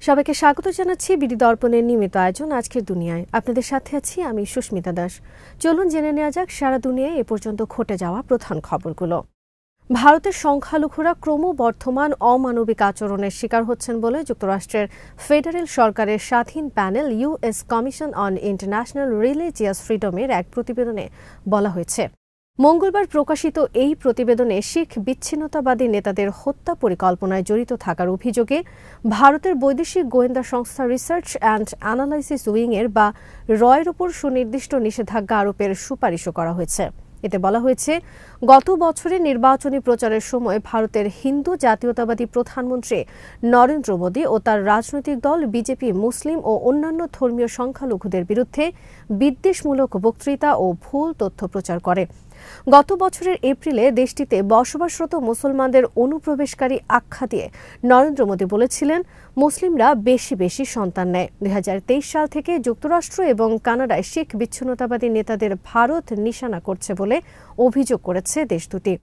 সবাইকে স্বাগত জানাচ্ছি বিডি দর্পণের নিয়মিত আয়োজন আজকের দুনিয়ায়। আপনাদের সাথে আছি আমি সুস্মিতা দাস। চলুন জেনে নেওয়া যাক সারা দুনিয়ায় এ পর্যন্ত ঘটে যাওয়া প্রধান খবরগুলো। ভারতের সংখ্যালঘুরা ক্রমবর্ধমান অমানবিক আচরণের শিকার হচ্ছেন বলে যুক্তরাষ্ট্রের ফেডারেল সরকারের স্বাধীন panel US commission on international religious ফ্রিডমের এক প্রতিবেদনে বলা হয়েছে। মঙ্গলবার প্রকাশিত এই প্রতিবেদনে শিখ বিচ্ছিন্নতাবাদী নেতাদের হত্যা পরিকল্পনায় জড়িত থাকার অভিযোগে ভারতের বৈদেশিক গোয়েন্দা সংস্থা রিসার্চ অ্যান্ড অ্যানালাইসিস উইংয়ের বা রয়ের উপর সুনির্দিষ্ট নিষেধাজ্ঞা আরোপের সুপারিশও করা হয়েছে। এতে বলা হয়েছে, গত বছরের নির্বাচনী প্রচারের সময় ভারতের হিন্দু জাতীয়তাবাদী প্রধানমন্ত্রী নরেন্দ্র মোদী ও তার রাজনৈতিক দল বিজেপি মুসলিম ও অন্যান্য ধর্মীয় সংখ্যালঘুদের বিরুদ্ধে বিদ্বেষমূলক বক্তৃতা ও ভুল তথ্য প্রচার করে। গত বছরের এপ্রিলে দেশটিতে বসবাসরত মুসলমানদের অনুপ্রবেশকারী আখ্যা দিয়ে নরেন্দ্র মোদী বলেছিলেন, মুসলিমরা বেশি বেশি সন্তান নেয়। 2023 সাল থেকে যুক্তরাষ্ট্র এবং কানাডায় শিখ বিচ্ছিন্নতাবাদী নেতাদের ভারত নিশানা করছে বলে অভিযোগ করেছে দেশ দুটি।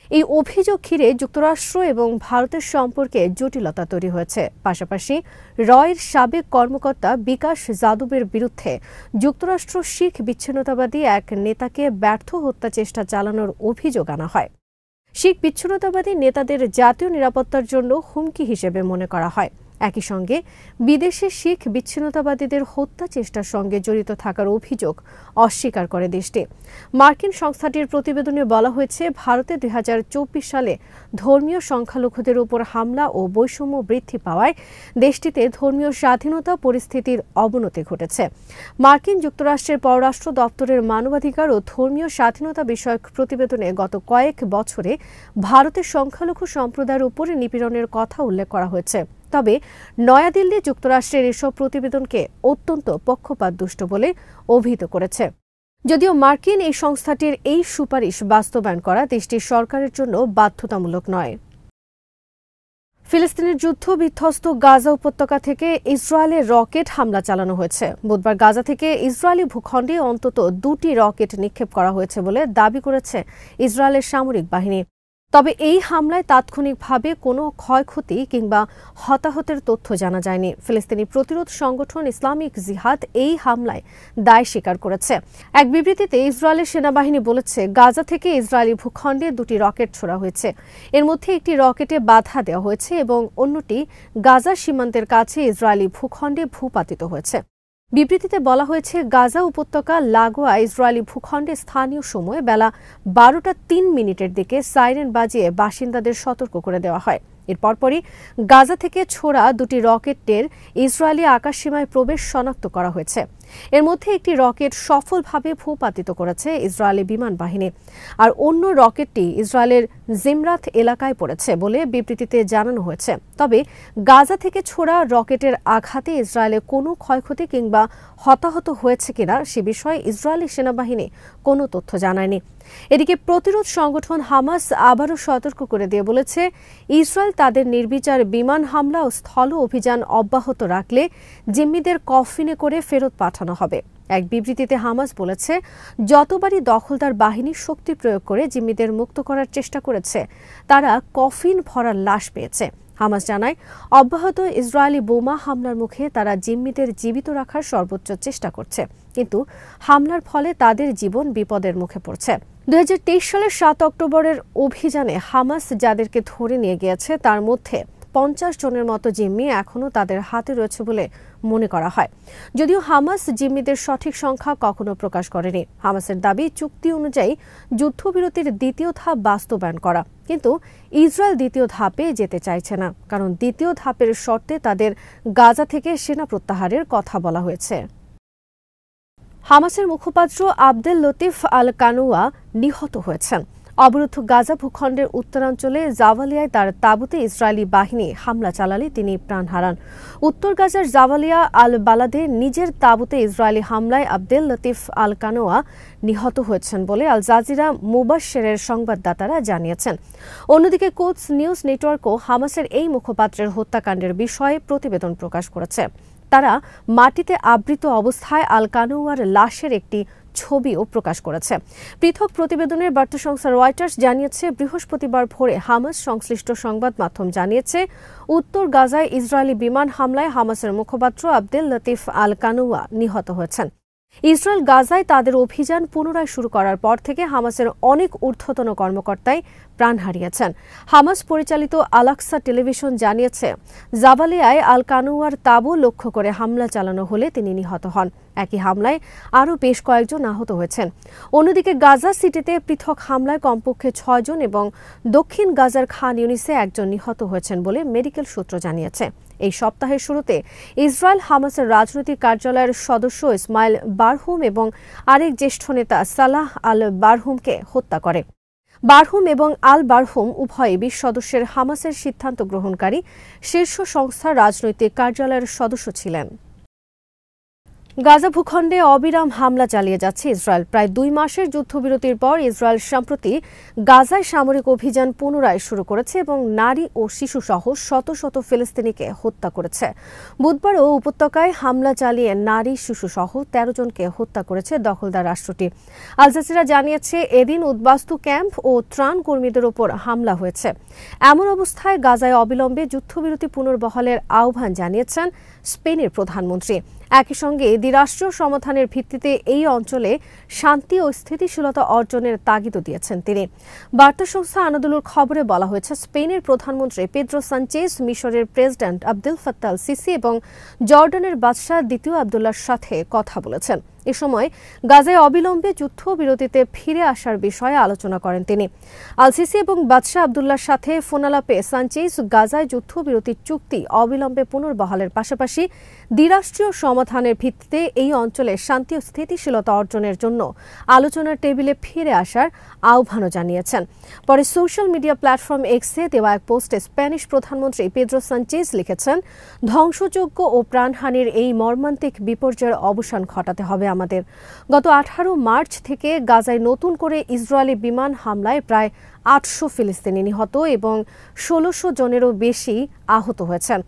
এই অভিযোগ ঘিরে যুক্তরাষ্ট্র এবং ভারতের সম্পর্কে জটিলতা তৈরি হয়েছে। পাশাপাশি রয়ের সাবেক কর্মকর্তা বিকাশ যাদবের বিরুদ্ধে যুক্তরাষ্ট্র শিখ বিচ্ছিন্নতাবাদী এক নেতাকে ব্যর্থ হত্যা চেষ্টা চালানোর অভিযোগ আনা হয়। শিখ বিচ্ছিন্নতাবাদী নেতাদের জাতীয় নিরাপত্তার জন্য হুমকি হিসেবে মনে করা হয়। একই সঙ্গে বিদেশে শিখ বিচ্ছিন্নতাবাদীদের হত্যা চেষ্টার সঙ্গে জড়িত থাকার অভিযোগ অস্বীকার করে দেশটি। মার্কিন সংস্থাটির প্রতিবেদনে বলা হয়েছে, ভারতে 2024 সালে ধর্মীয় সংখ্যালঘুদের উপর হামলা ও বৈষম্য বৃদ্ধি পাওয়ায় দেশটিতে ধর্মীয় স্বাধীনতা পরিস্থিতির অবনতি ঘটেছে। মার্কিন যুক্তরাষ্ট্রের পররাষ্ট্র দপ্তরের মানবাধিকার ও ধর্মীয় স্বাধীনতা বিষয়ক প্রতিবেদনে গত কয়েক বছরে ভারতের সংখ্যালঘু সম্প্রদায়ের উপর নিপীড়নের কথা উল্লেখ করা হয়েছে। তবে নয়াদিল্লি যুক্তরাষ্ট্রের এসব প্রতিবেদনকে অত্যন্ত পক্ষপাতদুষ্ট বলে অভিহিত করেছে। যদিও মার্কিন এই সংস্থাটির এই সুপারিশ বাস্তবায়ন করা দেশটির সরকারের জন্য বাধ্যতামূলক নয়। ফিলিস্তিনের যুদ্ধ বিধ্বস্ত গাজা উপত্যকা থেকে ইসরায়েলের রকেট হামলা চালানো হয়েছে। বুধবার গাজা থেকে ইসরায়েলি ভূখণ্ডে অন্তত 2টি রকেট নিক্ষেপ করা হয়েছে বলে দাবি করেছে ইসরায়েলের সামরিক বাহিনী। তবে এই হামলায় তাৎক্ষণিকভাবে কোনো ক্ষয়ক্ষতি কিংবা হতাহতের তথ্য জানা যায়নি। ফিলিস্তিনি প্রতিরোধ সংগঠন ইসলামিক জিহাদ এই হামলায় দায় স্বীকার করেছে। এক বিবৃতিতে ইসরায়েলের সেনাবাহিনী বলেছে, গাজা থেকে ইসরায়েলি ভূখণ্ডে 2টি রকেট ছোড়া হয়েছে। এর মধ্যে একটি রকেটে বাধা দেওয়া হয়েছে এবং অন্যটি গাজা সীমান্তের কাছে ইসরায়েলি ভূখণ্ডে ভূপাতিত হয়েছে। বিবৃতিতে বলা হয়েছে, গাজা উপত্যকা লাগোয়া ইসরায়েলি ভূখণ্ডে স্থানীয় সময় বেলা 12:03 দিকে সাইরেন বাজিয়ে বাসিন্দাদের সতর্ক করে দেওয়া হয়। এর পরপরই গাজা থেকে ছোড়া 2টি রকেটের ইসরায়েলি আকাশসীমায় প্রবেশ শনাক্ত করা হয়েছে। এর মধ্যে একটি রকেট সফলভাবে ভূপাতিত করেছে ইসরায়েলি বিমান বাহিনী, আর অন্য রকেটটি ইসরায়েলের জিমরাত এলাকায় পড়েছে বলে বিবৃতিতে জানানো হয়েছে। তবে গাজা থেকে ছোড়া রকেটের আঘাতে ইসরায়েলে কোনো ক্ষয়ক্ষতি কিংবা হতাহত হয়েছে কিনা সে বিষয়ে ইসরায়েলি সেনাবাহিনী কোনো তথ্য জানায়নি। এদিকে প্রতিরোধ সংগঠন হামাস আবারও সতর্ক করে দিয়ে বলেছে, ইসরায়েল তাদের নির্বিচার বিমান হামলা ও স্থল অভিযান অব্যাহত রাখলে জিম্মিদের কফিনে করে ফেরত পাঠানো হবে। এক বিবৃতিতে হামাস বলেছে, যতবারই দখলদার বাহিনী শক্তি প্রয়োগ করে জিম্মিদের মুক্ত করার চেষ্টা করেছে, তারা কফিন ভরা লাশ পেয়েছে। হামাস জানায়, অব্যাহত ইসরায়েলি বোমা হামলার মুখে তারা জিম্মিদের জীবিত রাখার সর্বোচ্চ চেষ্টা করছে, কিন্তু হামলার ফলে তাদের জীবন বিপদের মুখে পড়ছে। 2023 সালের 7 অক্টোবরের অভিযানে হামাস যাদেরকে ধরে নিয়ে গিয়েছে তার মধ্যে 50 জনের মতো জিম্মি এখনও তাদের হাতে রয়েছে বলে মনে করা হয়। যদিও হামাস জিম্মিদের সঠিক সংখ্যা কখনো প্রকাশ করেনি। হামাসের দাবি, চুক্তি অনুযায়ী যুদ্ধবিরতির দ্বিতীয় ধাপ বাস্তবায়ন করা, কিন্তু ইসরায়েল দ্বিতীয় ধাপে যেতে চাইছে না, কারণ দ্বিতীয় ধাপের শর্তে তাদের গাজা থেকে সেনা প্রত্যাহারের কথা বলা হয়েছে। হামাসের মুখপাত্র আবদেল লতিফ আল কানুয়া নিহত হয়েছেন। অবরুদ্ধ গাজা ভূখণ্ডের উত্তরাঞ্চলে জাওয়ালিয়ায় তার তাঁবুতে ইসরায়েলি বাহিনী হামলা চালালে তিনি প্রাণ হারান। উত্তর গাজার জাওয়ালিয়া আল বালাদে নিজের তাঁবুতে ইসরায়েলি হামলায় আবদেল লতিফ আল কানোয়া নিহত হয়েছেন বলে আল জাজিরা মুবাশশিরের সংবাদদাতারা জানিয়েছেন। অন্যদিকে কোটস নিউজ নেটওয়ার্কও হামাসের এই মুখপাত্রের হত্যাকাণ্ডের বিষয়ে প্রতিবেদন প্রকাশ করেছে। তারা মাটিতে আবৃত অবস্থায় আল কানোয়ার লাশের একটি ছবিও প্রকাশ করেছে। পৃথক প্রতিবেদনের বার্তা সংস্থা রয়টার্স জানিয়েছে, বৃহস্পতিবার ভোরে হামাস সংশ্লিষ্ট সংবাদ মাধ্যম জানিয়েছে, উত্তর গাজায় ইসরায়েলি বিমান হামলায় হামাসের মুখপাত্র আবদেল লতিফ আল কানুয়া নিহত হয়েছেন। ইসরায়েল গাজায় তাদের অভিযান পুনরায় শুরু করার পর থেকে হামাসের অনেক ঊর্ধ্বতন কর্মকর্তাই প্রাণ হারিয়েছেন। হামাস পরিচালিত আল-আকসা টেলিভিশন জানিয়েছে, জাবালিয়ায় আল কানুয়ার তাঁবু লক্ষ্য করে হামলা চালানো হলে তিনি নিহত হন। একই হামলায় আরও বেশ কয়েকজন আহত হয়েছেন। অন্যদিকে গাজা সিটিতে পৃথক হামলায় কমপক্ষে 6 জন এবং দক্ষিণ গাজার খান ইউনিসে একজন নিহত হয়েছেন বলে মেডিকেল সূত্র জানিয়েছে। এই সপ্তাহের শুরুতে ইসরায়েল হামাসের রাজনৈতিক কার্যালয়ের সদস্য ইসমাইল বারহুম এবং আরেক জ্যেষ্ঠ নেতা সালাহ আল বারহুমকে হত্যা করে। বারহুম এবং আল বারহুম উভয়ই 20 সদস্যের হামাসের সিদ্ধান্ত গ্রহণকারী শীর্ষ সংস্থার রাজনৈতিক কার্যালয়ের সদস্য ছিলেন। গাজা ভূখণ্ডে অবিরাম হামলা চালিয়ে যাচ্ছে ইসরায়েল। প্রায় 2 মাসের যুদ্ধবিরতির পর ইসরায়েল সম্প্রতি গাজায় সামরিক অভিযান পুনরায় শুরু করেছে এবং নারী ও শিশুসহ শত শত ফিলিস্তিনিকে হত্যা করেছে। বুধবারও উপত্যকায় হামলা চালিয়ে নারী শিশুসহ 13 জনকে হত্যা করেছে দখলদার রাষ্ট্রটি। আল জাজিরা জানিয়েছে, এদিন উদ্বাস্তু ক্যাম্প ও ত্রাণ কর্মীদের ওপর হামলা হয়েছে। এমন অবস্থায় গাজায় অবিলম্বে যুদ্ধবিরতি পুনর্বহালের আহ্বান জানিয়েছেন স্পেনের প্রধানমন্ত্রী। একই সঙ্গে দ্বিরাষ্ট্রীয় সমাধানের ভিত্তিতে এই অঞ্চলে শান্তি ও স্থিতিশীলতা অর্জনের তাগিদও দিয়েছেন তিনি। বার্তা সংস্থা আনাদুলুর খবরে বলা হয়েছে, স্পেনের প্রধানমন্ত্রী পেদ্রো সানচেজ মিশরের president Abdel Fattah al CC এবং জর্ডানের বাদশাহ দ্বিতীয় আবদুল্লাহর সাথে কথা বলেছেন। এ সময় গাজায় অবিলম্বে যুদ্ধবিরতিতে ফিরে আসার বিষয়ে আলোচনা করেন তিনি। আল সিসি এবং বাদশাহ আবদুল্লাহর সাথে ফোনালাপে সানচেজ গাজায় যুদ্ধবিরতির চুক্তি অবিলম্বে পুনর্বহালের পাশাপাশি দ্বিরাষ্ট্রীয় সমাধানের ভিত্তিতে এই অঞ্চলে শান্তি ও স্থিতিশীলতা অর্জনের জন্য আলোচনার টেবিলে ফিরে আসার আহ্বানও জানিয়েছেন। পরে সোশ্যাল মিডিয়া প্ল্যাটফর্ম এক্সে দেওয়া এক পোস্টে স্প্যানিশ প্রধানমন্ত্রী পেদ্রো সানচেজ লিখেছেন, ধ্বংসযোগ্য ও প্রাণহানির এই মর্মান্তিক বিপর্যয়ের অবসান ঘটাতে হবে আমাদের। গত 18 মার্চ থেকে গাজায় নতুন করে ইসরায়েলি বিমান হামলায় প্রায় 800 ফিলিস্তিনি নিহত এবং 1600 জনেরও বেশি আহত হয়েছেন।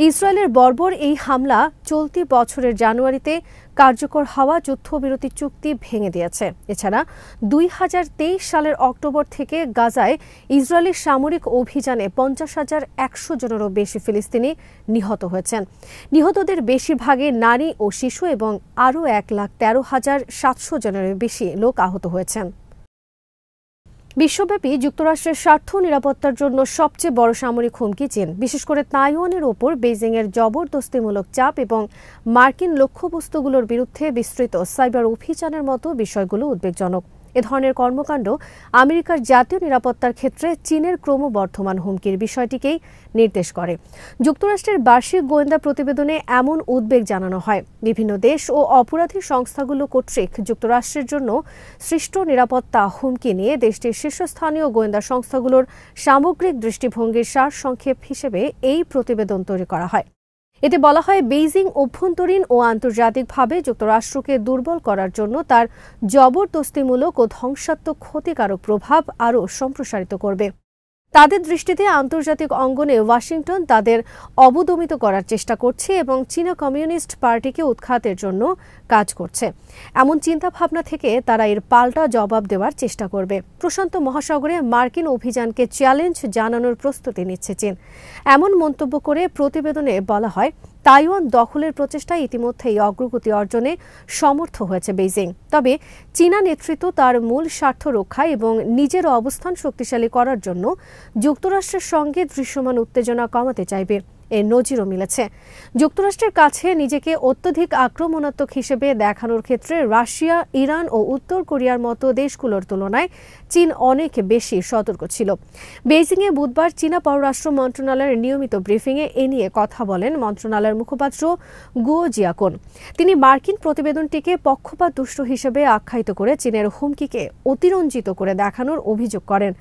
ইসরায়েলের বর্বর এই হামলা চলতি বছরের জানুয়ারিতে কার্যকর হওয়া যুদ্ধবিরতি চুক্তি ভেঙে দিয়েছে। এছাড়া 2023 সালের অক্টোবর থেকে গাজায় ইসরায়েলি সামরিক অভিযানে 50,100 জনেরও বেশি ফিলিস্তিনি নিহত হয়েছেন। নিহতদের বেশিরভাগই নারী ও শিশু এবং আরও 1,13,700 জনেরও বেশি লোক আহত হয়েছেন। বিশ্বব্যাপী যুক্তরাষ্ট্রের স্বার্থ নিরাপত্তার জন্য সবচেয়ে বড় সামরিক হুমকি চীন, বিশেষ করে তাইওয়ানের ওপর বেইজিংয়ের জবরদস্তিমূলক চাপ এবং মার্কিন লক্ষ্যবস্তুগুলোর বিরুদ্ধে বিস্তৃত সাইবার অভিযানের মতো বিষয়গুলো উদ্বেগজনক। এ ধরনের কর্মকাণ্ড আমেরিকার জাতীয় নিরাপত্তার ক্ষেত্রে চীনের ক্রমবর্ধমান হুমকির বিষয়টিকেই নির্দেশ করে। যুক্তরাষ্ট্রের বার্ষিক গোয়েন্দা প্রতিবেদনে এমন উদ্বেগ জানানো হয়। বিভিন্ন দেশ ও অপরাধী সংস্থাগুলো কর্তৃক যুক্তরাষ্ট্রের জন্য সৃষ্ট নিরাপত্তা হুমকি নিয়ে দেশটির শীর্ষস্থানীয় গোয়েন্দা সংস্থাগুলোর সামগ্রিক দৃষ্টিভঙ্গির সারসংক্ষেপ হিসেবে এই প্রতিবেদন তৈরি করা হয়। এতে বলা হয়, বেইজিং অভ্যন্তরীণ ও আন্তর্জাতিকভাবে যুক্তরাষ্ট্রকে দুর্বল করার জন্য তার জবরদস্তিমূলক ও ধ্বংসাত্মক ক্ষতিকারক প্রভাব আরও সম্প্রসারিত করবে। তাদের দৃষ্টিতে আন্তর্জাতিক অঙ্গনে ওয়াশিংটন তাদের অবদমিত করার চেষ্টা করছে এবং চীনা কমিউনিস্ট পার্টিকে উৎখাতের জন্য কাজ করছে। এমন চিন্তাভাবনা থেকে তারা এর পাল্টা জবাব দেওয়ার চেষ্টা করবে। প্রশান্ত মহাসাগরে মার্কিন অভিযানকে চ্যালেঞ্জ জানানোর প্রস্তুতি নিচ্ছে চীন। এমন মন্তব্য করে প্রতিবেদনে বলা হয়, তাইওয়ান দখলের প্রচেষ্টায় ইতিমধ্যেই অগ্রগতি অর্জনে সমর্থ হয়েছে বেইজিং। তবে চীনা নেতৃত্ব তার মূল স্বার্থ রক্ষা এবং নিজের অবস্থান শক্তিশালী করার জন্য যুক্তরাষ্ট্রের সঙ্গে দৃশ্যমান উত্তেজনা কমাতে চাইবে। এর নজিরও মিলেছে। যুক্তরাষ্ট্রের কাছে নিজেকে অত্যধিক আক্রমণাত্মক হিসেবে দেখানোর ক্ষেত্রে রাশিয়া, ইরান ও উত্তর কোরিয়ার মতো দেশগুলোর তুলনায় চীন অনেক বেশি সতর্ক ছিল। বেইজিংয়ে বুধবার চীনা পররাষ্ট্র মন্ত্রণালয়ের নিয়মিত ব্রিফিংয়ে এ নিয়ে কথা বলেন মন্ত্রণালয়ের মুখপাত্র গুও জিয়াকোন। তিনি মার্কিন প্রতিবেদনটিকে পক্ষপাতদুষ্ট হিসেবে আখ্যায়িত করে চীনের হুমকিকে অতিরঞ্জিত করে দেখানোর অভিযোগ করেন।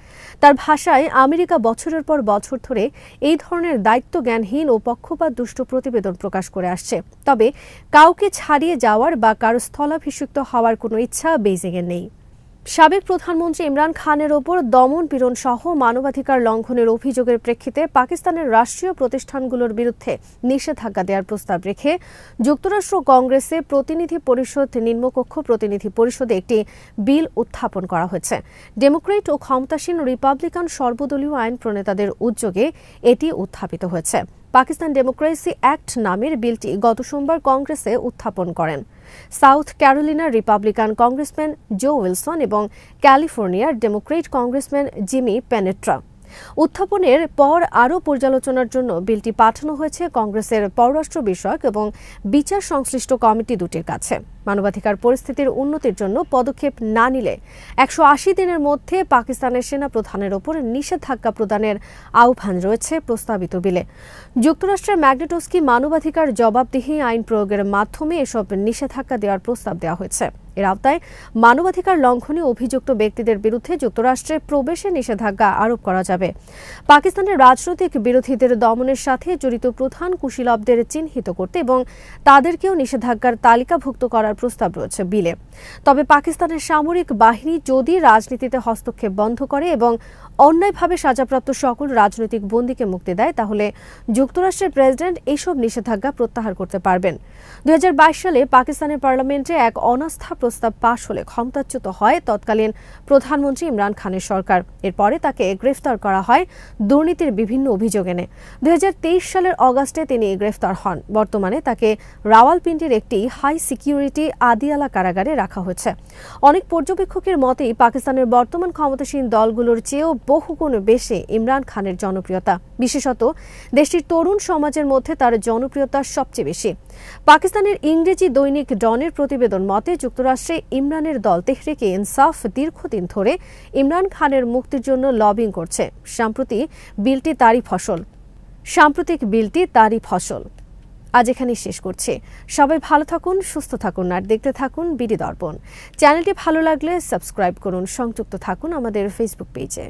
তার ভাষায়, আমেরিকা বছরের পর বছর ধরে এই ধরনের দায়িত্বজ্ঞানহীন ও পক্ষপাতদুষ্ট প্রতিবেদন প্রকাশ করে আসছে। তবে কাউকে ছাড়িয়ে যাওয়ার বা কারো স্থলাভিষিক্ত হওয়ার কোনো ইচ্ছা বেইজিংয়ের নেই। সাবেক প্রধানমন্ত্রী ইমরান খানের ওপর দমন পীড়ন সহ মানবাধিকার লঙ্ঘনের অভিযোগের প্রেক্ষিতে পাকিস্তানের রাষ্ট্রীয় প্রতিষ্ঠানগুলোর বিরুদ্ধে নিষেধাজ্ঞা দেওয়ার প্রস্তাব রেখে যুক্তরাষ্ট্র কংগ্রেসে প্রতিনিধি পরিষদ নিম্নকক্ষ প্রতিনিধি পরিষদে একটি বিল উত্থাপন করা হয়েছে। ডেমোক্রেট ও ক্ষমতাসীন রিপাবলিকান সর্বদলীয় আইন প্রণেতাদের উদ্যোগে এটি উত্থাপিত হয়েছে। পাকিস্তান ডেমোক্রেসি অ্যাক্ট নামের বিলটি গত সোমবার কংগ্রেসে উত্থাপন করেন সাউথ ক্যারোলিনার রিপাবলিকান কংগ্রেসম্যান জো উইলসন এবং ক্যালিফোর্নিয়ার ডেমোক্রেট কংগ্রেসম্যান জিমি পেনেট্রা। উত্থাপনের পর আরও পর্যালোচনার জন্য বিলটি পাঠানো হয়েছে কংগ্রেসের পররাষ্ট্র বিষয়ক এবং বিচার সংশ্লিষ্ট কমিটি দুটির কাছে। মানবাধিকার পরিস্থিতির উন্নতির জন্য পদক্ষেপ না নিলে 180 দিনের মধ্যে পাকিস্তানের সেনা প্রধানের ওপর নিষেধাজ্ঞা প্রদানের আহ্বান রয়েছে প্রস্তাবিত বিলে। যুক্তরাষ্ট্রের ম্যাগনেটস্কি মানবাধিকার জবাবদিহি আইন প্রয়োগের মাধ্যমে এসব নিষেধাজ্ঞা দেওয়ার প্রস্তাব দেওয়া হয়েছে। এর আওতায় মানবাধিকার লঙ্ঘনে অভিযুক্ত ব্যক্তিদের বিরুদ্ধে যুক্তরাষ্ট্রে প্রবেশে নিষেধাজ্ঞা আরোপ করা যাবে। পাকিস্তানের রাজনৈতিক বিরোধীদের দমনের সাথে জড়িত প্রধান কুশীলবদের চিহ্নিত করতে এবং তাদেরকেও নিষেধাজ্ঞার তালিকাভুক্ত করার প্রস্তাব রয়েছে বিলে। তবে পাকিস্তানের সামরিক বাহিনী যদি রাজনীতিতে হস্তক্ষেপ বন্ধ করে এবং অন্যায়ভাবে সাজাপ্রাপ্ত সকল রাজনৈতিক বন্দীকে মুক্তি দেয়, তাহলে যুক্তরাষ্ট্রের প্রেসিডেন্ট এইসব নিষেধাজ্ঞা প্রত্যাহার করতে পারবেন। 2022 সালে পাকিস্তানের পার্লামেন্টে এক অনাস্থা প্রস্তাব পাশ হলে ক্ষমতাচ্যুত হয় তৎকালীন প্রধানমন্ত্রী ইমরান খানের সরকার। এরপরে তাকে গ্রেফতার করা হয় দুর্নীতির বিভিন্ন অভিযোগ এনে। 2023 সালের অগাস্টে তিনি গ্রেফতার হন। বর্তমানে তাকে রাওয়ালপিন্ডির একটি হাই সিকিউরিটি আদিয়ালা কারাগারে রাখা হয়েছে। অনেক পর্যবেক্ষকের মতেই পাকিস্তানের বর্তমান ক্ষমতাসীন দলগুলোর চেয়েও বহুগুণ বেশি ইমরান খানের জনপ্রিয়তা। বিশেষত দেশটির তরুণ সমাজের মধ্যে তার জনপ্রিয়তা সবচেয়ে বেশি। পাকিস্তানের ইংরেজি দৈনিক ডনের প্রতিবেদন মতে যুক্তরাষ্ট্রে ইমরানের দল তেহরিকে ইনসাফ দীর্ঘদিন ধরে ইমরান খানের মুক্তির জন্য লবিং করছে। সাম্প্রতিক বিলটি তারই ফসল। আজ এখানেই শেষ করছি। সবাই ভালো থাকুন, সুস্থ থাকুন আর দেখতে থাকুন বিডি দর্পণ। চ্যানেলটি ভালো লাগলে সাবস্ক্রাইব করুন, সংযুক্ত থাকুন আমাদের ফেসবুক পেজে।